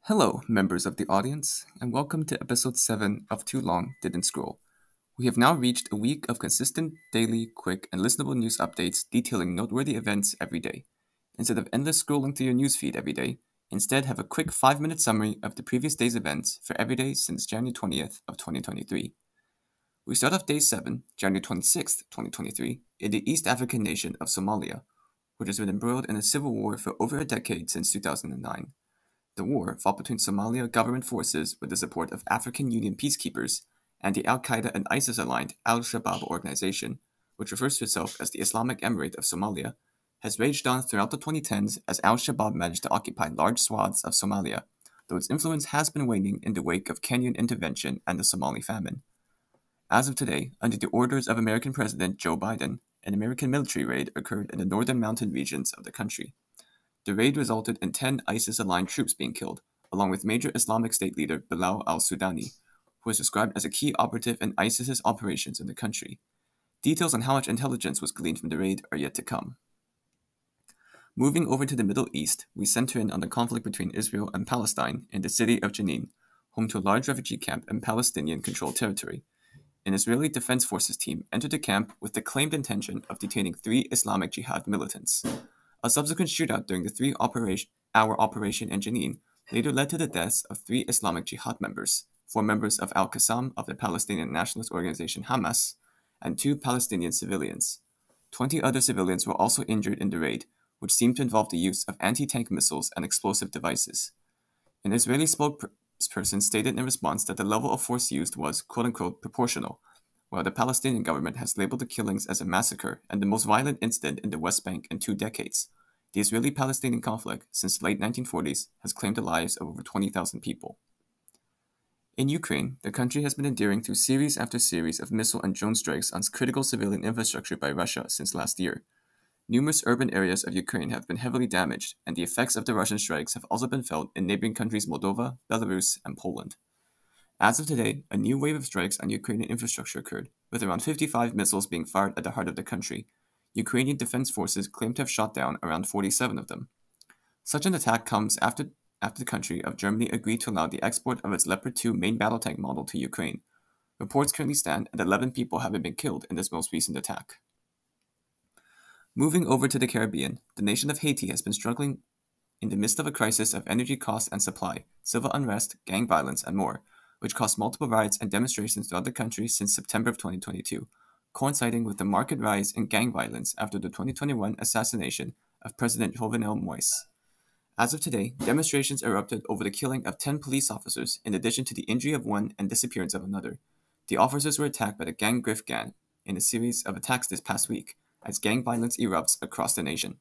Hello, members of the audience, and welcome to episode 7 of Too Long Didn't Scroll. We have now reached a week of consistent, daily, quick, and listenable news updates detailing noteworthy events every day. Instead of endless scrolling through your newsfeed every day, instead have a quick 5-minute summary of the previous day's events for every day since January 20th of 2023. We start off day 7, January 26th, 2023, in the East African nation of Somalia, which has been embroiled in a civil war for over a decade since 2009. The war fought between Somalia government forces with the support of African Union peacekeepers and the Al-Qaeda and ISIS-aligned Al-Shabaab organization, which refers to itself as the Islamic Emirate of Somalia, has raged on throughout the 2010s as Al-Shabaab managed to occupy large swaths of Somalia, though its influence has been waning in the wake of Kenyan intervention and the Somali famine. As of today, under the orders of American President Joe Biden, an American military raid occurred in the northern mountain regions of the country. The raid resulted in 10 ISIS-aligned troops being killed, along with major Islamic State leader Bilal al-Sudani, who is described as a key operative in ISIS's operations in the country. Details on how much intelligence was gleaned from the raid are yet to come. Moving over to the Middle East, we center in on the conflict between Israel and Palestine in the city of Jenin, home to a large refugee camp in Palestinian-controlled territory. An Israeli Defense Forces team entered the camp with the claimed intention of detaining 3 Islamic Jihad militants. A subsequent shootout during the 3-hour operation in Jenin later led to the deaths of 3 Islamic Jihad members, 4 members of Al-Qassam of the Palestinian nationalist organization Hamas, and 2 Palestinian civilians. 20 other civilians were also injured in the raid, which seemed to involve the use of anti-tank missiles and explosive devices. An Israeli spokesperson stated in response that the level of force used was, quote-unquote, proportional, while the Palestinian government has labeled the killings as a massacre and the most violent incident in the West Bank in 2 decades. The Israeli-Palestinian conflict, since the late 1940s, has claimed the lives of over 20,000 people. In Ukraine, the country has been enduring through series after series of missile and drone strikes on critical civilian infrastructure by Russia since last year. Numerous urban areas of Ukraine have been heavily damaged, and the effects of the Russian strikes have also been felt in neighboring countries Moldova, Belarus, and Poland. As of today, a new wave of strikes on Ukrainian infrastructure occurred, with around 55 missiles being fired at the heart of the country. Ukrainian defense forces claim to have shot down around 47 of them. Such an attack comes after the country of Germany agreed to allow the export of its Leopard 2 main battle tank model to Ukraine. Reports currently stand at 11 people having been killed in this most recent attack. Moving over to the Caribbean, the nation of Haiti has been struggling in the midst of a crisis of energy cost and supply, civil unrest, gang violence, and more, which caused multiple riots and demonstrations throughout the country since September of 2022, coinciding with the marked rise in gang violence after the 2021 assassination of President Jovenel Moise. As of today, demonstrations erupted over the killing of 10 police officers in addition to the injury of one and disappearance of another. The officers were attacked by the Gan Grif gang in a series of attacks this past week, as gang violence erupts across the nation.